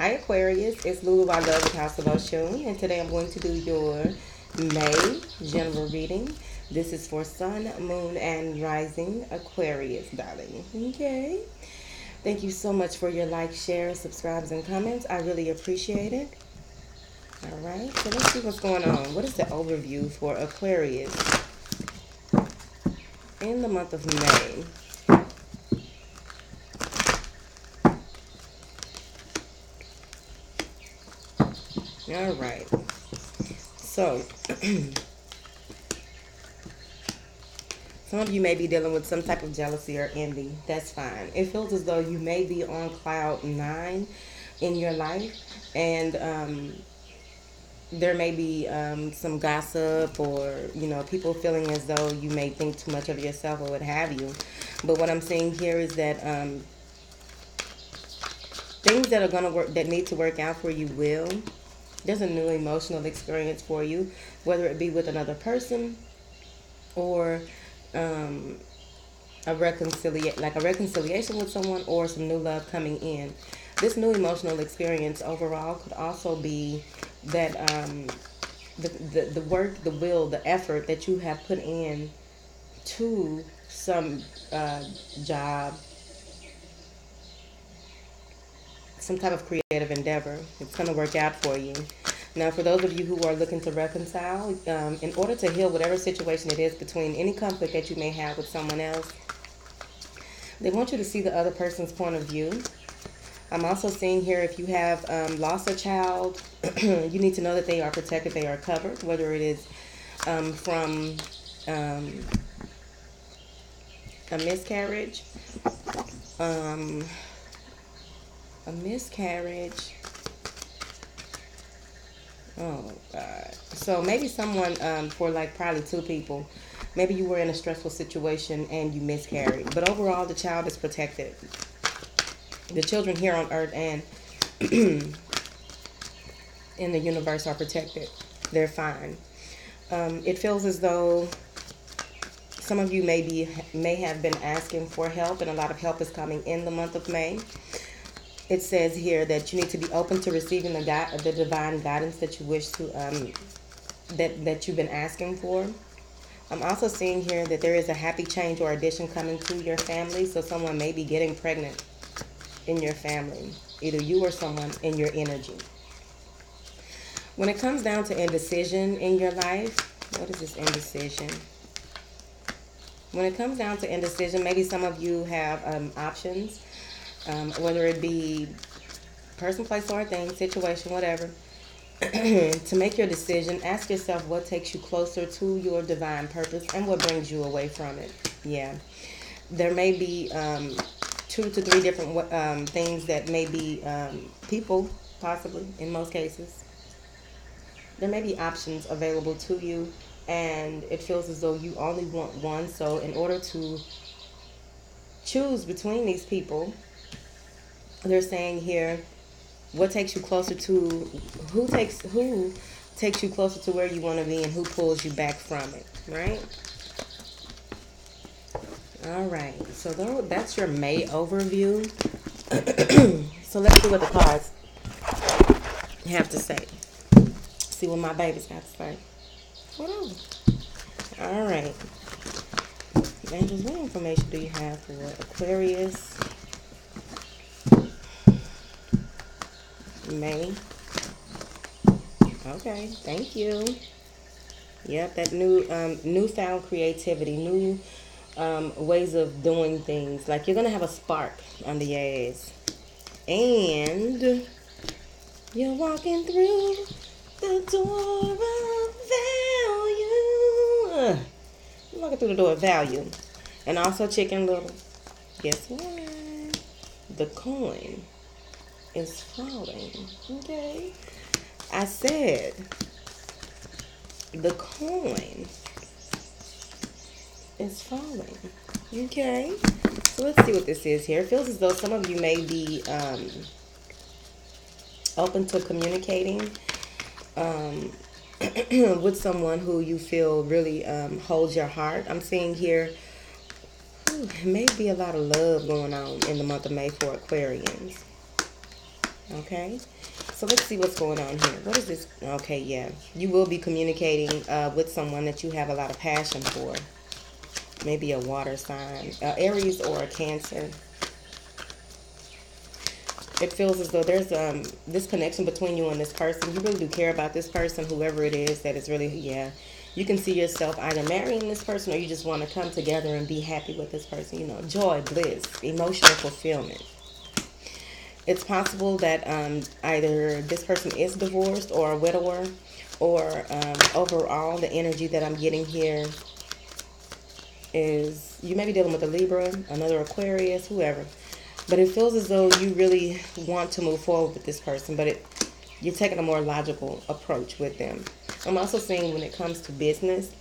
Hi Aquarius, it's Lulu by Love with House of Oshun, and today I'm going to do your May general reading. This is for Sun, Moon, and Rising Aquarius, darling. Okay. Thank you so much for your likes, shares, subscribes, and comments. I really appreciate it. All right, so let's see what's going on. What is the overview for Aquarius in the month of May? All right. So, some of you may be dealing with some type of jealousy or envy. That's fine. It feels as though you may be on cloud 9 in your life, and there may be some gossip, or people feeling as though you may think too much of yourself or what have you. But what I'm seeing here is that things that are going to work, that need to work out for you, will. There's a new emotional experience for you, whether it be with another person or a reconciliation with someone, or some new love coming in. This new emotional experience overall could also be that the work, the will, the effort that you have put in to some job, some type of creative endeavor. It's going to work out for you. Now, for those of you who are looking to reconcile, in order to heal whatever situation it is between any conflict that you may have with someone else, they want you to see the other person's point of view. I'm also seeing here, if you have lost a child, you need to know that they are protected, they are covered, whether it is from a miscarriage, Oh, God. So maybe someone, for like probably two people, maybe you were in a stressful situation and you miscarried. But overall, the child is protected. The children here on earth and in the universe are protected. They're fine. It feels as though some of you may have been asking for help, and a lot of help is coming in the month of May. It says here that you need to be open to receiving the divine guidance that you wish to, that you've been asking for. I'm also seeing here that there is a happy change or addition coming to your family. So someone may be getting pregnant in your family, either you or someone in your energy. When it comes down to indecision in your life, what is this indecision? When it comes down to indecision, maybe some of you have options. Whether it be person, place, or thing, situation, whatever. To make your decision, ask yourself what takes you closer to your divine purpose and what brings you away from it. Yeah. There may be 2 to 3 different things that may be people, possibly, in most cases. There may be options available to you, and it feels as though you only want one. So in order to choose between these people, they're saying here, what takes you closer to, who takes you closer to where you want to be, and who pulls you back from it, right? All right, so that's your May overview. So let's see what the cards have to say. See what my babies got to say. Whatever. All right. Angels, what information do you have for Aquarius May? Okay, thank you. Yep, that newfound creativity, new ways of doing things. Like you're gonna have a spark under your ass, and you're walking through the door of value. You're walking through the door of value, and also Chicken Little. Guess what? The coin is falling. Okay, I said the coin is falling. Okay, so let's see what this is here. It feels as though some of you may be open to communicating with someone who you feel really holds your heart. I'm seeing here may be a lot of love going on in the month of May for Aquarians. Okay, so let's see what's going on here. What is this? Okay, yeah, you will be communicating with someone that you have a lot of passion for. Maybe a water sign, Aries or a Cancer. It feels as though there's this connection between you and this person. You really do care about this person, whoever it is that is really, yeah. You can see yourself either marrying this person or you just want to come together and be happy with this person. You know, joy, bliss, emotional fulfillment. It's possible that either this person is divorced or a widower, or overall the energy that I'm getting here is you may be dealing with a Libra, another Aquarius, whoever. But it feels as though you really want to move forward with this person, but you're taking a more logical approach with them. I'm also seeing when it comes to business,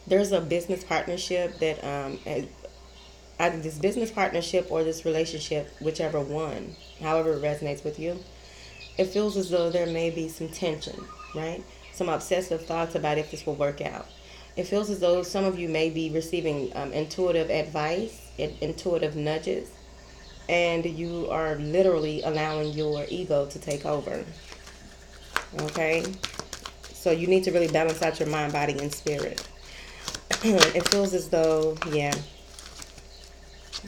there's a business partnership that either this business partnership or this relationship, whichever one, however it resonates with you, it feels as though there may be some tension, right? Some obsessive thoughts about if this will work out. It feels as though some of you may be receiving intuitive advice, intuitive nudges, and you are literally allowing your ego to take over. Okay? So you need to really balance out your mind, body, and spirit. It feels as though, yeah,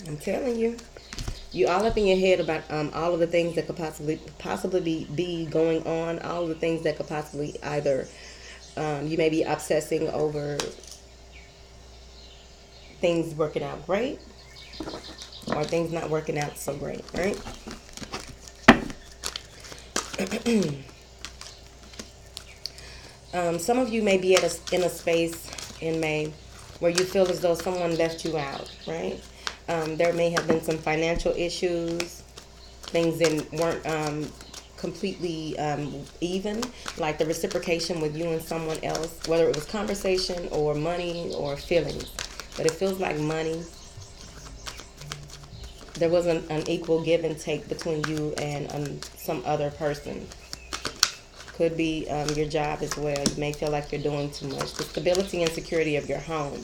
I'm telling you, you all up in your head about all of the things that could possibly be going on, all of the things that could possibly either you may be obsessing over things working out great or things not working out so great, right? Some of you may be in a space in May where you feel as though someone left you out, right? There may have been some financial issues. Things weren't completely even, like the reciprocation with you and someone else, whether it was conversation or money or feelings. But it feels like money. There wasn't an equal give and take between you and some other person. Could be your job as well. You may feel like you're doing too much. The stability and security of your home.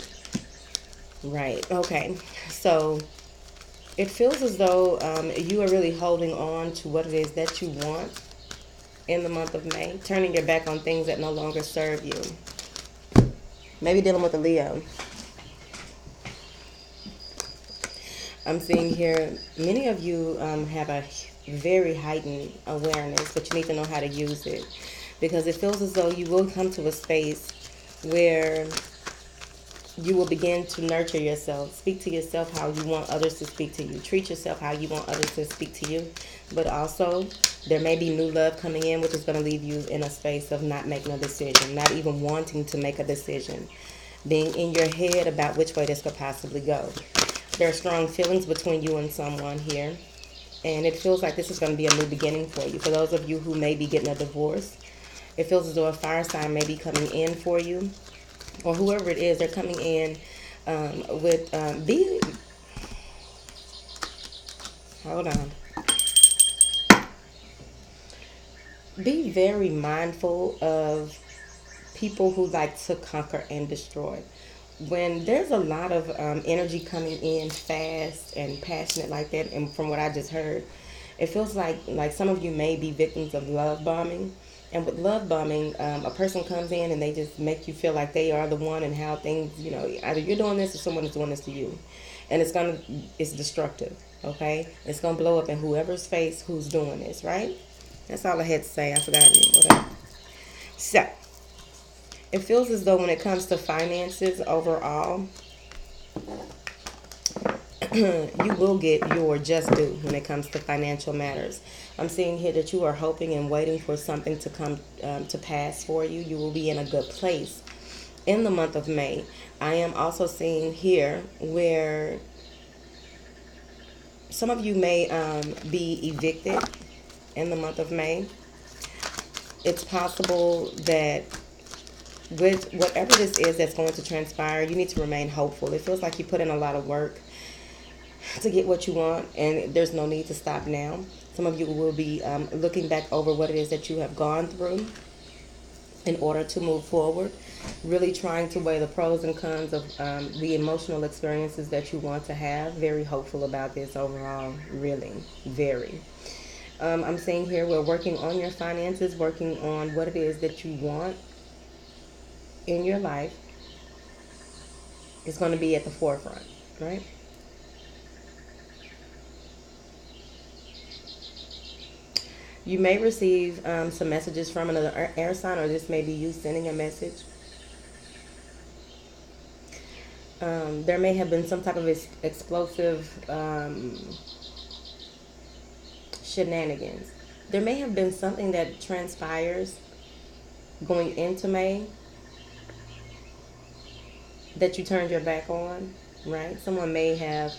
Right. Okay. So it feels as though you are really holding on to what it is that you want in the month of May, turning your back on things that no longer serve you. Maybe dealing with a Leo. I'm seeing here, many of you have a very heightened awareness, but you need to know how to use it. Because it feels as though you will come to a space where you will begin to nurture yourself. Speak to yourself how you want others to speak to you. Treat yourself how you want others to speak to you. But also, there may be new love coming in, which is going to leave you in a space of not making a decision, not even wanting to make a decision, being in your head about which way this could possibly go. There are strong feelings between you and someone here, and it feels like this is going to be a new beginning for you. For those of you who may be getting a divorce, it feels as though a fire sign may be coming in for you, or whoever it is, they're coming in with hold on. Be very mindful of people who like to conquer and destroy. When there's a lot of energy coming in fast and passionate like that, and from what I just heard, it feels like some of you may be victims of love bombing. And with love bombing, a person comes in and they just make you feel like they are the one, and how things, either you're doing this or someone is doing this to you. And it's destructive, okay? It's going to blow up in whoever's face who's doing this, right? That's all I had to say. I forgot whatever. So, it feels as though when it comes to finances overall, you will get your just due when it comes to financial matters. I'm seeing here that you are hoping and waiting for something to come to pass for you. You will be in a good place in the month of May. I am also seeing here where some of you may be evicted in the month of May. It's possible that with whatever this is that's going to transpire, you need to remain hopeful. It feels like you put in a lot of work to get what you want, and there's no need to stop now. Some of you will be looking back over what it is that you have gone through in order to move forward. Really trying to weigh the pros and cons of the emotional experiences that you want to have. Very hopeful about this overall, really, very. I'm seeing here we're working on your finances, working on what it is that you want in your life. It's going to be at the forefront, right? You may receive some messages from another air sign, or this may be you sending a message. There may have been some type of explosive shenanigans. There may have been something that transpires going into May that you turned your back on, right? Someone may have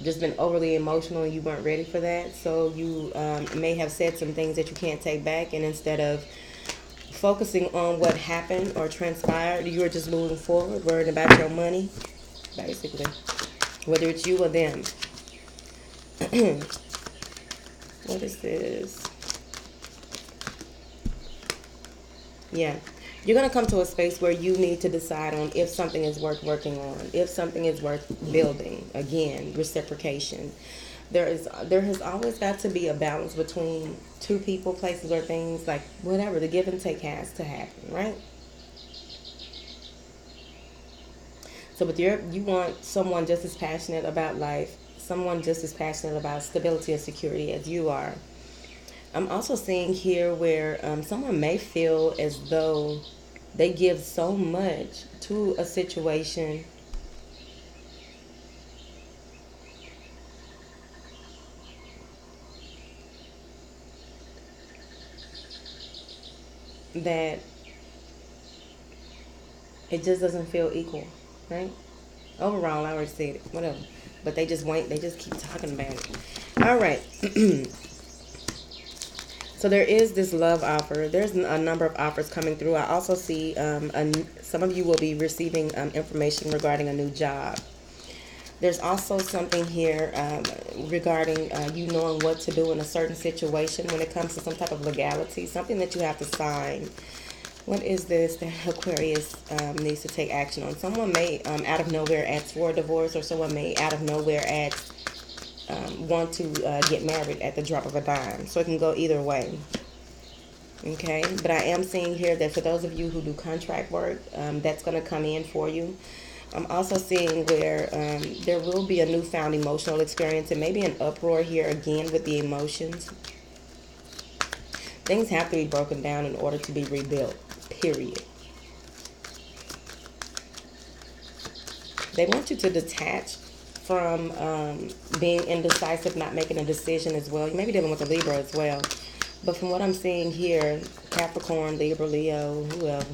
just been overly emotional and you weren't ready for that. So you may have said some things that you can't take back, and instead of focusing on what happened or transpired, you were just moving forward, worried about your money, basically, whether it's you or them. What is this? Yeah. You're going to come to a space where you need to decide on if something is worth working on, if something is worth building. Again, reciprocation. There has always got to be a balance between two people, places, or things, like whatever. The give and take has to happen, right? So with you want someone just as passionate about life, someone just as passionate about stability and security as you are. I'm also seeing here where someone may feel as though they give so much to a situation that it just doesn't feel equal, right? Overall, I already said it, whatever. But they just keep talking about it. All right. So there is this love offer. There's a number of offers coming through. I also see some of you will be receiving information regarding a new job. There's also something here regarding you knowing what to do in a certain situation when it comes to some type of legality, something that you have to sign. What is this that Aquarius needs to take action on? Someone may out of nowhere ask for a divorce, or someone may out of nowhere ask want to get married at the drop of a dime. So it can go either way. Okay, but I am seeing here that for those of you who do contract work, that's going to come in for you. I'm also seeing where there will be a newfound emotional experience, and maybe an uproar here again with the emotions. Things have to be broken down in order to be rebuilt, period. They want you to detach from being indecisive, not making a decision as well. You may be dealing with a Libra as well. But from what I'm seeing here, Capricorn, Libra, Leo, whoever,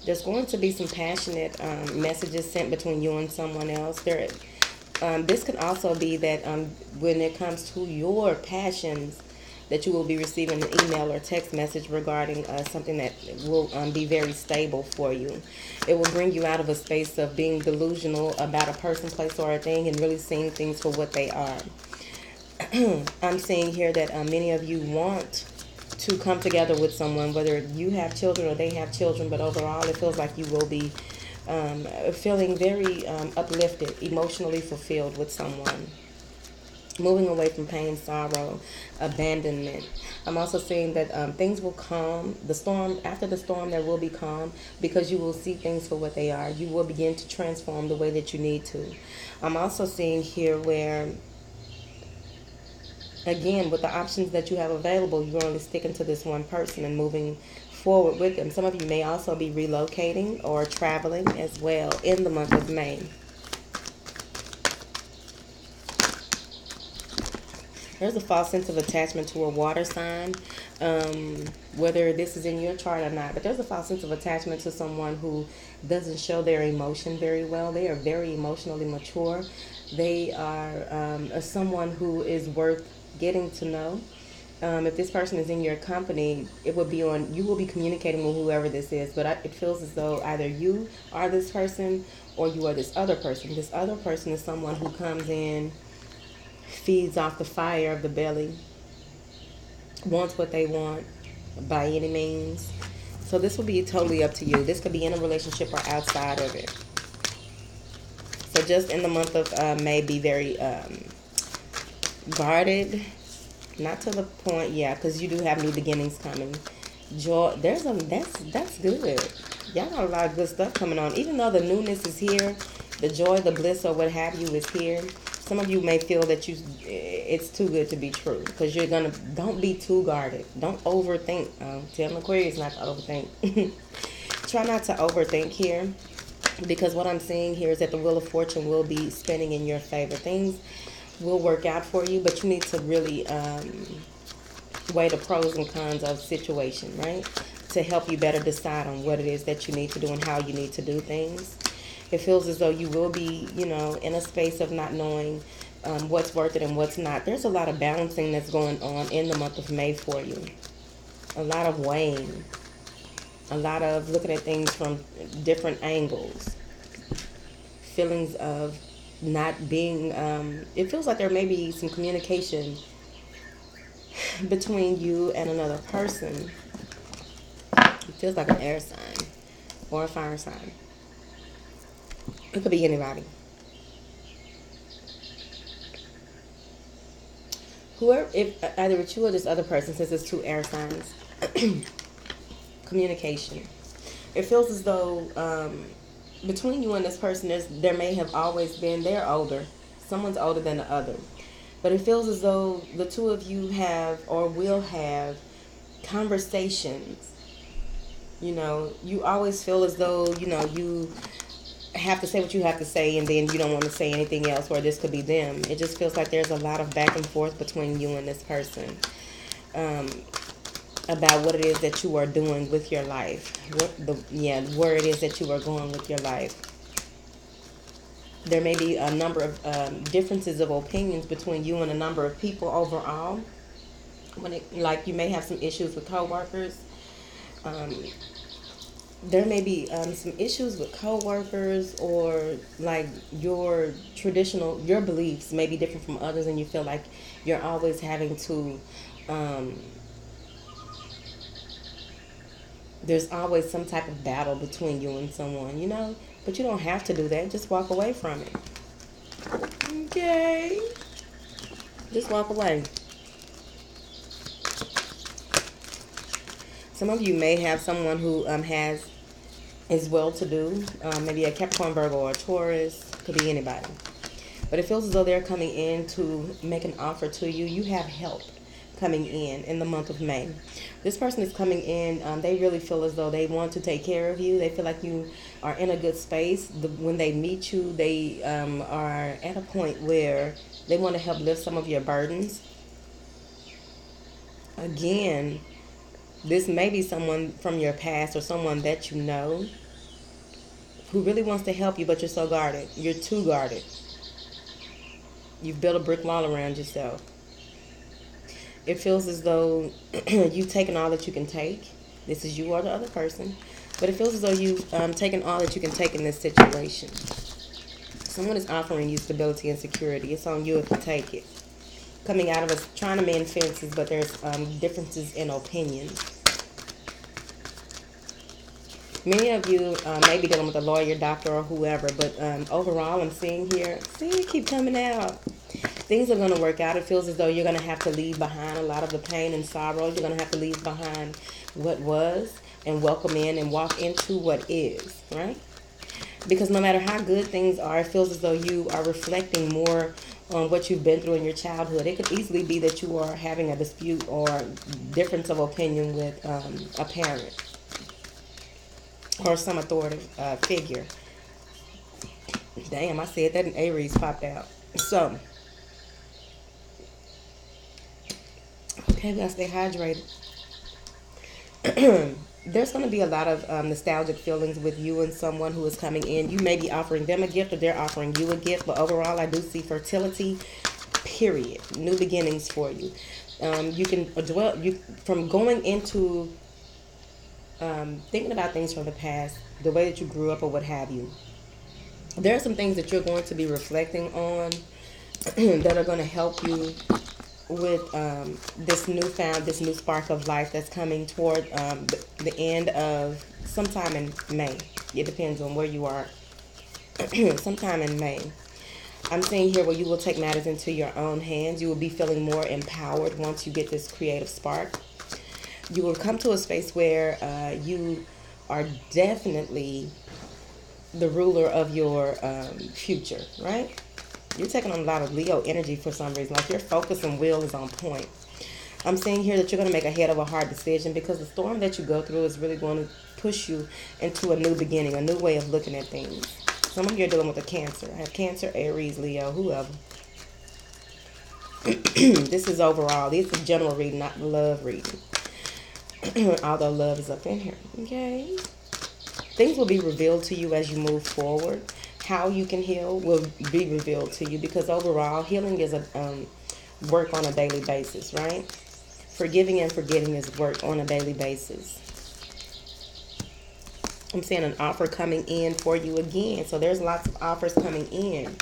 there's going to be some passionate messages sent between you and someone else. This could also be that when it comes to your passions, that you will be receiving an email or text message regarding something that will be very stable for you. It will bring you out of a space of being delusional about a person, place, or a thing, and really seeing things for what they are. I'm seeing here that many of you want to come together with someone, whether you have children or they have children, but overall it feels like you will be feeling very uplifted, emotionally fulfilled with someone. Moving away from pain, sorrow, abandonment. I'm also seeing that things will calm. After the storm, there will be calm, because you will see things for what they are. You will begin to transform the way that you need to. I'm also seeing here where, again, with the options that you have available, you're only sticking to this one person and moving forward with them. Some of you may also be relocating or traveling as well in the month of May. There's a false sense of attachment to a water sign, whether this is in your chart or not. But there's a false sense of attachment to someone who doesn't show their emotion very well. They are very emotionally mature. They are someone who is worth getting to know. If this person is in your company, you will be communicating with whoever this is. But it feels as though either you are this person or you are this other person. This other person is someone who comes in, feeds off the fire of the belly, wants what they want by any means, So this will be totally up to you. This could be in a relationship or outside of it. So just in the month of May, be very guarded. Not to the point, yeah, because you do have new beginnings coming. Joy, that's good. Y'all got a lot of good stuff coming on. Even though the newness is here, the joy, the bliss, or what have you is here. Some of you may feel that it's too good to be true, because don't be too guarded. Don't overthink. Tell Aquarius not to overthink. Try not to overthink here, because what I'm seeing here is that the Wheel of Fortune will be spinning in your favor. Things will work out for you, but you need to really weigh the pros and cons of situation, right? To help you better decide on what it is that you need to do and how you need to do things. It feels as though you will be, in a space of not knowing what's worth it and what's not. There's a lot of balancing that's going on in the month of May for you. A lot of weighing. A lot of looking at things from different angles. Feelings of not being, it feels like there may be some communication between you and another person. It feels like an air sign or a fire sign. It could be anybody. Whoever, if either it's you or this other person, since it's two air signs. Communication. It feels as though between you and this person, there may have always been, they're older. Someone's older than the other. But it feels as though the two of you have or will have conversations. You always feel as though, you have to say what you have to say, and then you don't want to say anything else, or this could be them. It just feels like there's a lot of back and forth between you and this person about what it is that you are doing with your life, where it is that you are going with your life. There may be a number of differences of opinions between you and a number of people overall. Like you may have some issues with coworkers. There may be some issues with coworkers, or like your beliefs may be different from others, and you feel like you're always having to, there's always some type of battle between you and someone, but you don't have to do that. Just walk away from it. Okay? Just walk away. Some of you may have someone who is well-to-do, maybe a Capricorn, Virgo, or a Taurus. Could be anybody. But it feels as though they're coming in to make an offer to you. You have help coming in the month of May. This person is coming in. They really feel as though they want to take care of you. They feel like you are in a good space. When they meet you, they are at a point where they want to help lift some of your burdens. Again, this may be someone from your past or someone that you know who really wants to help you, but you're so guarded. You're too guarded. You've built a brick wall around yourself. It feels as though you've taken all that you can take. This is you or the other person. But it feels as though you've taken all that you can take in this situation. Someone is offering you stability and security. It's on you if you take it. Coming out of us trying to mend fences, but there's differences in opinions. Many of you may be dealing with a lawyer, doctor, or whoever, but overall I'm seeing here, it keep coming out. Things are going to work out. It feels as though you're going to have to leave behind a lot of the pain and sorrow. You're going to have to leave behind what was and welcome in and walk into what is, right? Because no matter how good things are, it feels as though you are reflecting more on what you've been through in your childhood. It could easily be that you are having a dispute or difference of opinion with a parent or some authoritative figure. Damn, I said that and Aries popped out. So, okay, we gotta stay hydrated. There's going to be a lot of nostalgic feelings with you and someone who is coming in. You may be offering them a gift or they're offering you a gift. But overall, I do see fertility, period. New beginnings for you. You can dwell, from going into thinking about things from the past, the way that you grew up or what have you. There are some things that you're going to be reflecting on that are going to help you with this new spark of life that's coming toward the end of sometime in May. It depends on where you are. Sometime in May. I'm seeing here where you will take matters into your own hands. You will be feeling more empowered once you get this creative spark. You will come to a space where you are definitely the ruler of your future, right? You're taking on a lot of Leo energy for some reason. Like your focus and will is on point. I'm seeing here that you're going to make a head of a hard decision because the storm that you go through is really going to push you into a new beginning, a new way of looking at things. Some of you are dealing with a Cancer. I have Cancer, Aries, Leo, whoever. This is overall. This is general reading, not love reading. Although love is up in here. Okay. Things will be revealed to you as you move forward. How you can heal will be revealed to you because overall healing is a work on a daily basis, right? Forgiving and forgetting is work on a daily basis. I'm seeing an offer coming in for you again. So there's lots of offers coming in.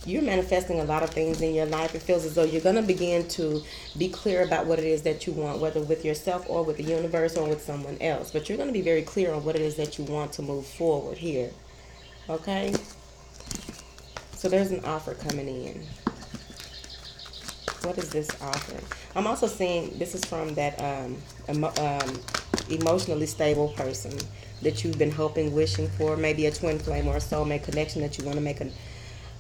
You're manifesting a lot of things in your life. It feels as though you're going to begin to be clear about what it is that you want, whether with yourself or with the universe or with someone else. But you're going to be very clear on what it is that you want to move forward here. Okay? So there's an offer coming in. What is this offer? I'm also seeing this is from that emotionally stable person that you've been hoping, wishing for. Maybe a twin flame or a soulmate connection that you want to make an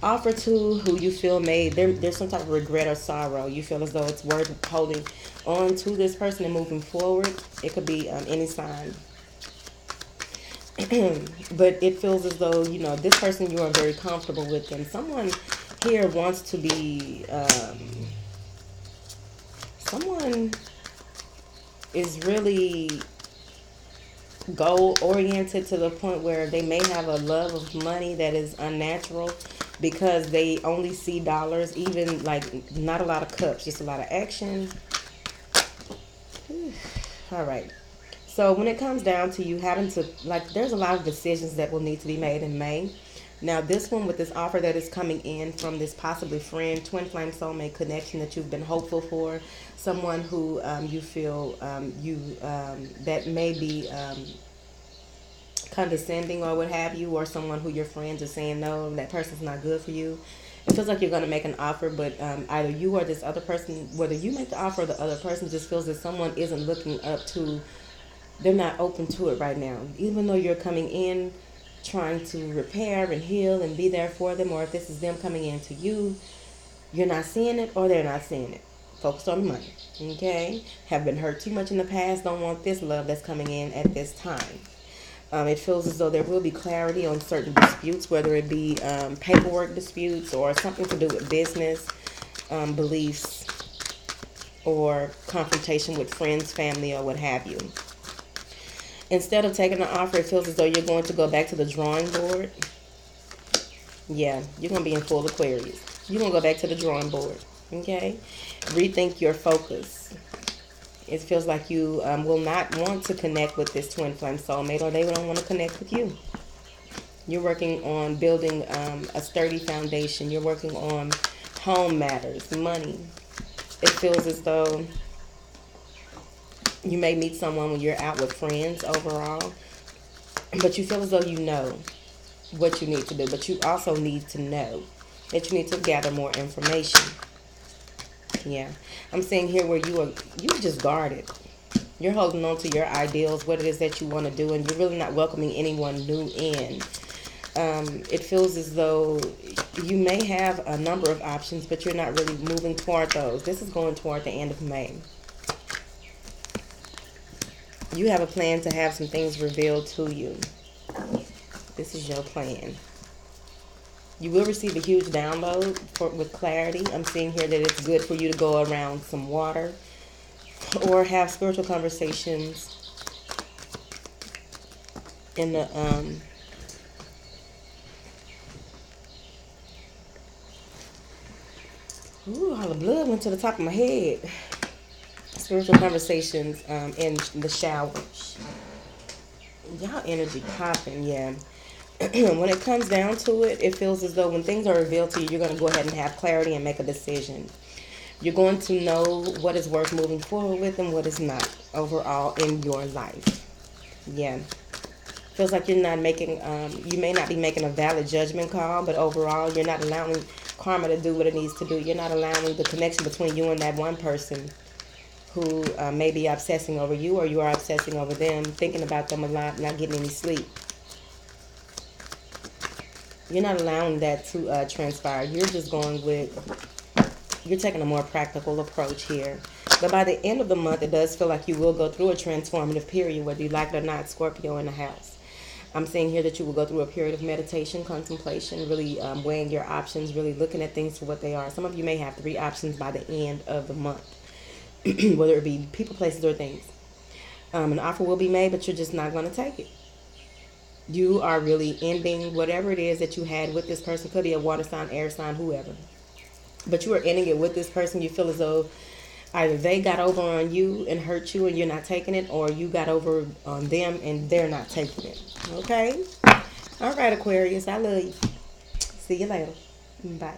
offer to, who you feel there's some type of regret or sorrow. You feel as though it's worth holding on to this person and moving forward. It could be any sign. But it feels as though, you know, this person, you are very comfortable with them. Someone here wants to be, someone is really goal oriented to the point where they may have a love of money that is unnatural because they only see dollars, even like not a lot of cups, just a lot of action. All right. So when it comes down to you having to, like, there's a lot of decisions that will need to be made in May. Now, this one with this offer that is coming in from this possibly friend, twin flame soulmate connection that you've been hopeful for, someone who you feel that may be condescending or what have you, or someone who your friends are saying, no, that person's not good for you. It feels like you're going to make an offer, but either you or this other person, whether you make the offer or the other person just feels that someone isn't looking up to, they're not open to it right now. Even though you're coming in trying to repair and heal and be there for them, or if this is them coming in to you, you're not seeing it or they're not seeing it. Focus on the money, okay? Have been hurt too much in the past, don't want this love that's coming in at this time. It feels as though there will be clarity on certain disputes, whether it be paperwork disputes or something to do with business, beliefs, or confrontation with friends, family, or what have you. Instead of taking the offer, it feels as though you're going to go back to the drawing board. Yeah, you're going to be in full Aquarius. You're going to go back to the drawing board, okay? Rethink your focus. It feels like you will not want to connect with this twin flame soulmate, or they don't want to connect with you. You're working on building a sturdy foundation. You're working on home matters, money. It feels as though you may meet someone when you're out with friends overall, but you feel as though you know what you need to do, but you also need to know that you need to gather more information. Yeah, I'm seeing here where you just guarded. You're holding on to your ideals, what it is that you want to do, and you're really not welcoming anyone new in. It feels as though you may have a number of options, but you're not really moving toward those. This is going toward the end of May. You have a plan to have some things revealed to you. This is your plan. You will receive a huge download with clarity. I'm seeing here that it's good for you to go around some water or have spiritual conversations in the ooh, all the blood went to the top of my head. Spiritual conversations in the showers. Y'all energy popping, yeah. When it comes down to it, it feels as though when things are revealed to you, you're going to go ahead and have clarity and make a decision. You're going to know what is worth moving forward with and what is not overall in your life. Yeah. Feels like you're not making, you may not be making a valid judgment call, but overall, you're not allowing karma to do what it needs to do. You're not allowing the connection between you and that one person who may be obsessing over you, or you are obsessing over them, thinking about them a lot, not getting any sleep. You're not allowing that to transpire. You're just going with, you're taking a more practical approach here. But by the end of the month, it does feel like you will go through a transformative period, whether you like it or not, Scorpio in the house. I'm seeing here that you will go through a period of meditation, contemplation, really weighing your options, really looking at things for what they are. Some of you may have 3 options by the end of the month, whether it be people, places, or things. An offer will be made, but you're just not going to take it. You are really ending whatever it is that you had with this person. Could be a water sign, air sign, whoever. But you are ending it with this person. You feel as though either they got over on you and hurt you and you're not taking it, or you got over on them and they're not taking it. Okay? All right, Aquarius. I love you. See you later. Bye.